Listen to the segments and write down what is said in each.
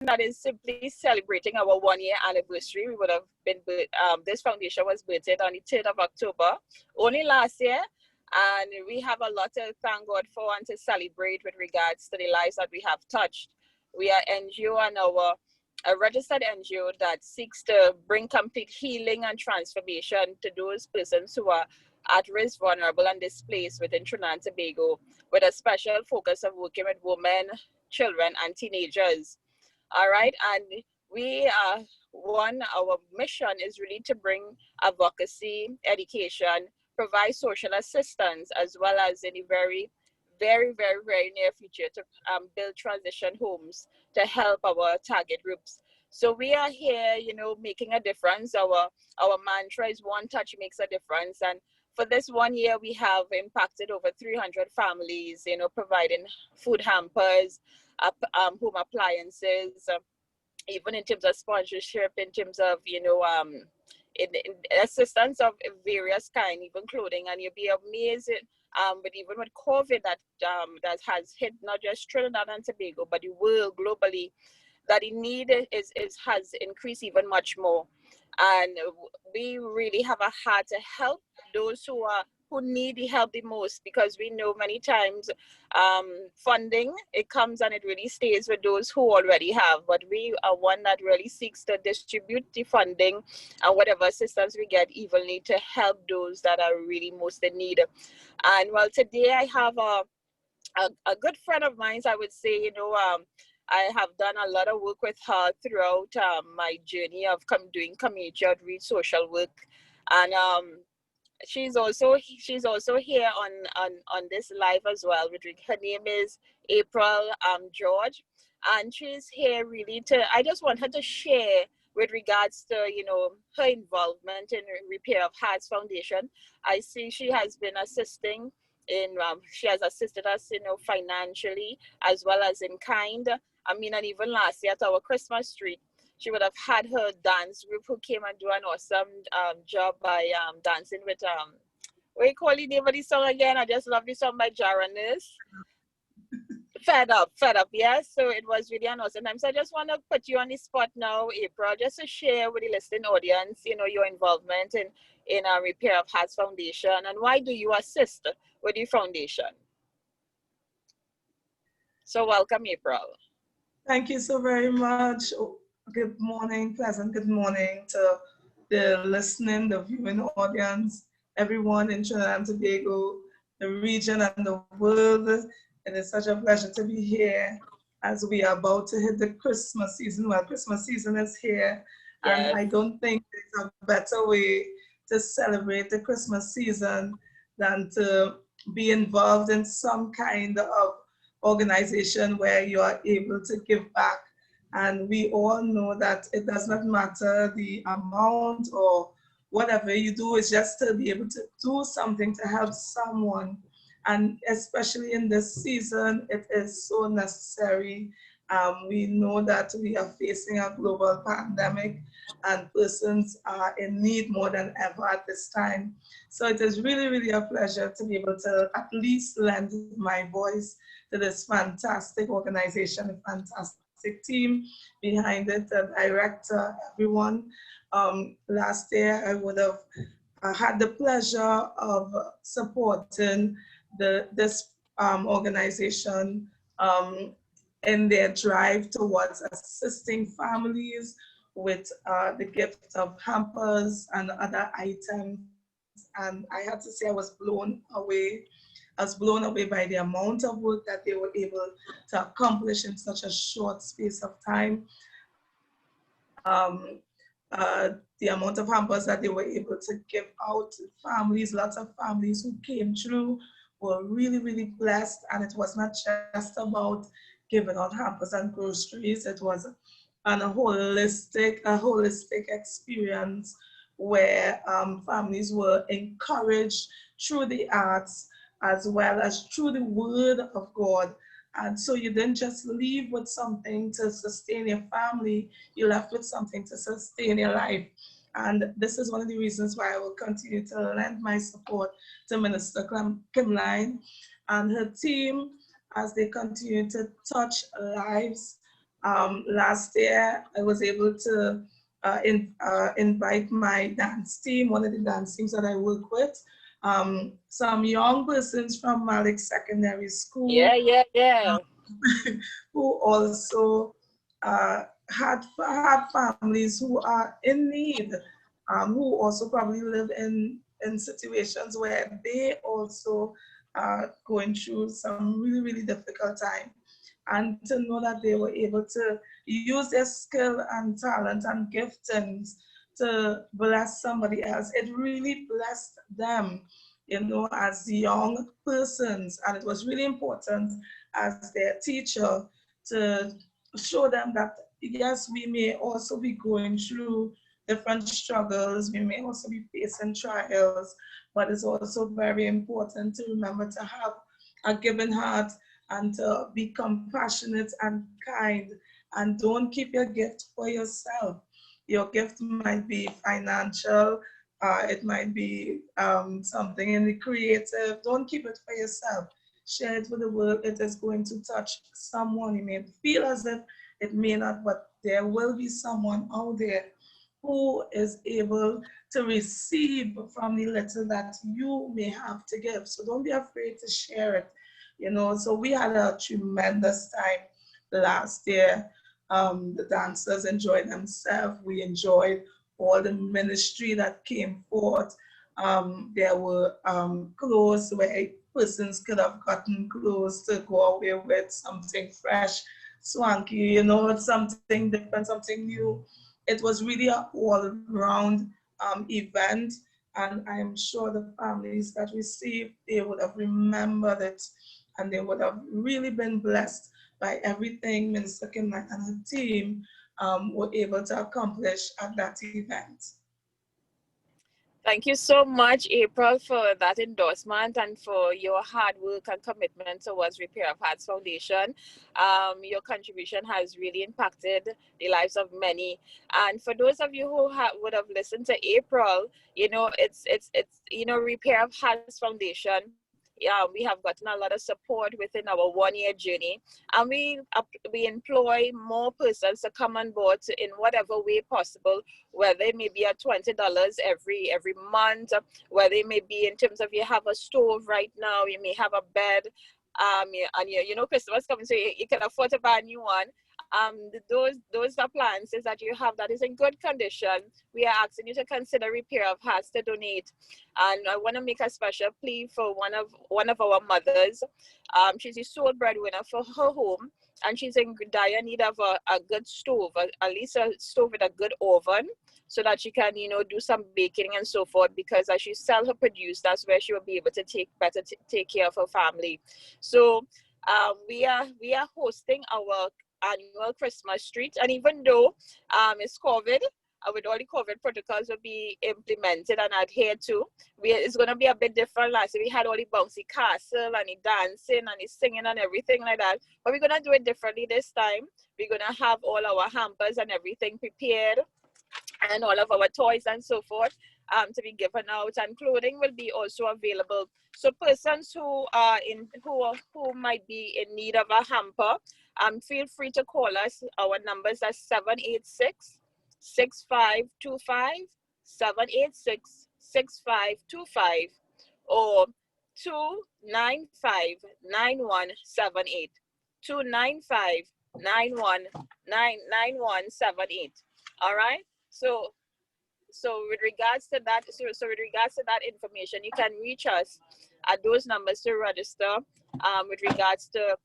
that is simply celebrating our 1 year anniversary. We would have been, this foundation was birthed on the 3rd of October, only last year. And we have a lot to thank God for and to celebrate with regards to the lives that we have touched. We are NGO and our a registered NGO that seeks to bring complete healing and transformation to those persons who are at risk, vulnerable, and displaced within Trinidad and Tobago, with a special focus of working with women, children, and teenagers. All right, and we our mission is really to bring advocacy, education, provide social assistance, as well as in the very near future to build transition homes to help our target groups. So we are here, making a difference. Our mantra is one touch makes a difference, and for this 1 year, we have impacted over 300 families, providing food hampers, home appliances, even in terms of sponsorship, in terms of, in assistance of various kind, even clothing. And you'll be amazed, but even with COVID that has hit not just Trinidad and Tobago, but the world globally, that the need has increased even much more. And we really have a heart to help those who need the help the most, because we know many times funding, it comes and it really stays with those who already have, but we are one that really seeks to distribute the funding and whatever assistance we get evenly to help those that are really most in need. And well, today I have a good friend of mine, I would say, I have done a lot of work with her throughout my journey of doing community outreach, social work, and she's also here on this live as well. Her name is April George, and she's here really I just want her to share with regards to her involvement in Repair of Hearts Foundation. I see she has been assisting in she has assisted us financially as well as in kind. I mean, and even last year at our Christmas tree, she would have had her dance group who came and do an awesome job by dancing with what do you call the name of the song again? I just love the song by Jaranis. Fed up, yes. So it was really an awesome time. So I just want to put you on the spot now, April, just to share with the listening audience, your involvement in a Repair of Hearts Foundation, and why do you assist with the foundation? So welcome, April. Thank you so very much. Good morning, pleasant good morning to the listening, the viewing audience, everyone in Trinidad and Tobago, the region and the world. It is such a pleasure to be here as we are about to hit the Christmas season. Well, Christmas season is here, yes. And I don't think there's a better way to celebrate the Christmas season than to be involved in some kind of organization where you are able to give back. And we all know that it does not matter the amount or whatever you do, is just to be able to do something to help someone. And especially in this season, it is so necessary. We know that we are facing a global pandemic and persons are in need more than ever at this time. So it is really, really a pleasure to be able to at least lend my voice to this fantastic organization, a fantastic team behind it, the director, everyone. Last year, I would have had the pleasure of supporting this organization in their drive towards assisting families with the gift of hampers and other items. And I had to say I was blown away. I was blown away by the amount of work that they were able to accomplish in such a short space of time. The amount of hampers that they were able to give out to families, lots of families who came through were really, really blessed. And it was not just about giving out hampers and groceries. It was a holistic experience where families were encouraged through the arts as well as through the word of God. And so you didn't just leave with something to sustain your family, you left with something to sustain your life. And this is one of the reasons why I will continue to lend my support to Minister Kimline and her team as they continue to touch lives Last year, I was able to invite my dance team, one of the dance teams that I work with, some young persons from Malik Secondary School Yeah. who also had families who are in need, who also probably live in situations where they also are going through some really, really difficult time. And to know that they were able to use their skill and talent and giftings to bless somebody else, it really blessed them, you know, as young persons. And it was really important as their teacher to show them that yes, we may also be going through different struggles, we may also be facing trials, but it's also very important to remember to have a giving heart and to be compassionate and kind, and don't keep your gift for yourself. Your gift might be financial, it might be something in the creative. Don't keep it for yourself. Share it with the world. It is going to touch someone. You may feel as if it may not, but there will be someone out there who is able to receive from the little that you may have to give. So don't be afraid to share it. You know, so we had a tremendous time last year. The dancers enjoyed themselves. We enjoyed all the ministry that came forth. There were clothes where persons could have gotten clothes to go away with, something fresh, swanky, you know, something different, something new. It was really a all-round event, and I am sure the families that received, they would have remembered it, and they would have really been blessed by everything Minister Kimlight and her team were able to accomplish at that event. Thank you so much, April, for that endorsement and for your hard work and commitment towards Repair of Hearts Foundation. Your contribution has really impacted the lives of many. And for those of you who would have listened to April, you know, it's Repair of Hearts Foundation. Yeah, we have gotten a lot of support within our 1 year journey, and we employ more persons to come on board in whatever way possible, whether it may be at $20 every month, whether it may be in terms of you have a stove right now, you may have a bed, and you know Christmas coming, so you can afford to buy a new one. Those appliances that you have that is in good condition, we are asking you to consider Repair of Hearts to donate. And I want to make a special plea for one of our mothers. She's the sole breadwinner for her home, and she's in dire need of a good stove, at least a stove with a good oven, so that she can, you know, do some baking and so forth, because as she sell her produce, that's where she will be able to take care of her family. So we are hosting our annual Christmas treat, and even though it's COVID, with all the COVID protocols will be implemented and adhered to, it's going to be a bit different. Last year we had all the bouncy castle and the dancing and the singing and everything like that, but we're going to do it differently this time. We're going to have all our hampers and everything prepared, and all of our toys and so forth to be given out, and clothing will be also available. So persons who are who might be in need of a hamper, feel free to call us. Our numbers are 786-6525, 786-6525, or 295-9178, 295-9178. All right. So with regards to that, with regards to that information, you can reach us at those numbers to register with regards to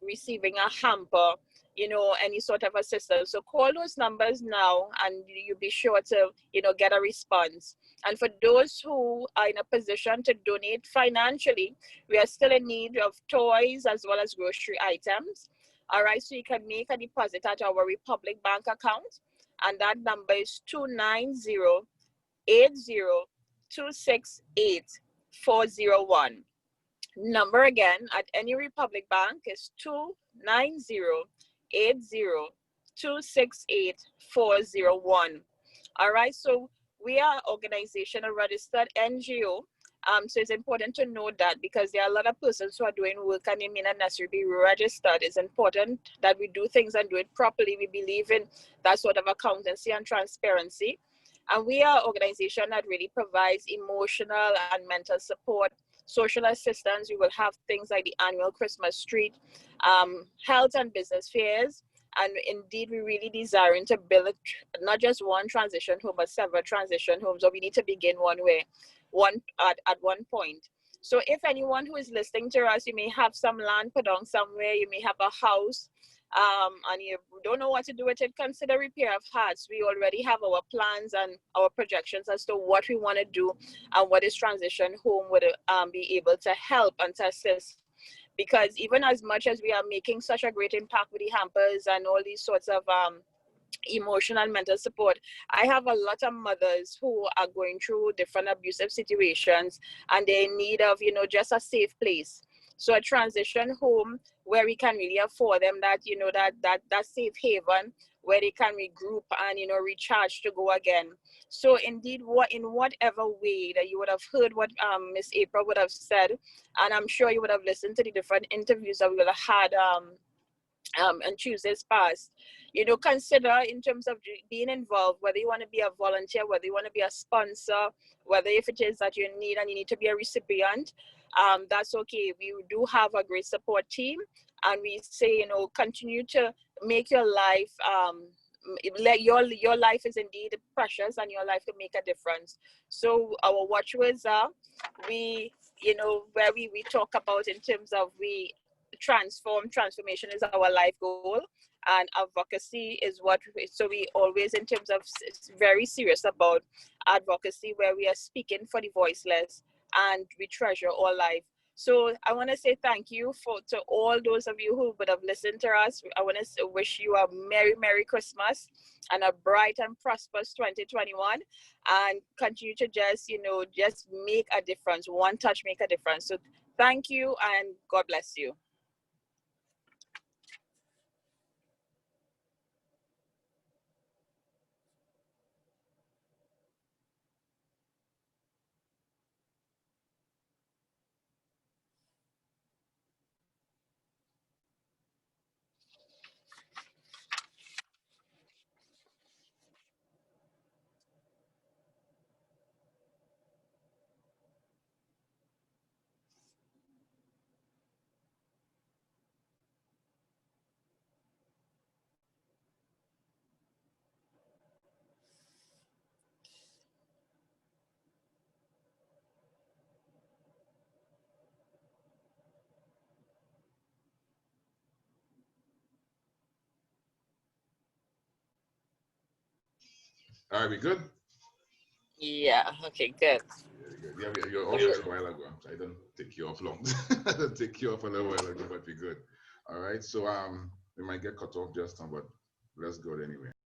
receiving a hamper, you know, any sort of assistance. So call those numbers now, and you'll be sure to, you know, get a response. And for those who are in a position to donate financially, we are still in need of toys as well as grocery items. All right, so you can make a deposit at our Republic Bank account, and that number is 290-80-268-401. Number again at any Republic Bank is 290-80-268-401. All right, so we are organizational registered NGO, So it's important to know that, because there are a lot of persons who are doing work and they may not necessarily be registered. It's important that we do things and do it properly. We believe in that sort of accountancy and transparency. And we are an organization that really provides emotional and mental support, social assistance. We will have things like the annual Christmas treat, health and business fairs. And indeed, we really desiring to build not just one transition home, but several transition homes. So we need to begin one way, at one point. So if anyone who is listening to us, you may have some land put on somewhere, you may have a house, and you don't know what to do with it, consider Repair of Hearts. We already have our plans and our projections as to what we want to do and what this transition home would be able to help and to assist. Because even as much as we are making such a great impact with the hampers and all these sorts of emotional and mental support, I have a lot of mothers who are going through different abusive situations and they're in need of, just a safe place. So a transition home where we can really afford them that, that safe haven where they can regroup and, recharge to go again. So indeed, in whatever way that you would have heard what Miss April would have said, and I'm sure you would have listened to the different interviews that we would have had and Tuesdays past, consider in terms of being involved, whether you want to be a volunteer, whether you want to be a sponsor, whether if it is that you need and you need to be a recipient, that's okay. We do have a great support team, and we say, continue to make your life, your life is indeed precious and your life can make a difference. So our watchwords are, where we talk about in terms of transformation is our life goal, and advocacy is so we always in terms of very serious about advocacy, where we are speaking for the voiceless and we treasure all life. So I want to say thank you to all those of you who would have listened to us. I want to wish you a Merry Christmas and a bright and prosperous 2021, and continue to just make a difference. One touch make a difference. So thank you and God bless you. All right, we good? Yeah, okay, good. Yeah, you're off a while ago. I don't take you off long. I don't take you off a little while ago, but we're good. All right, so we might get cut off just now, but let's go anyway.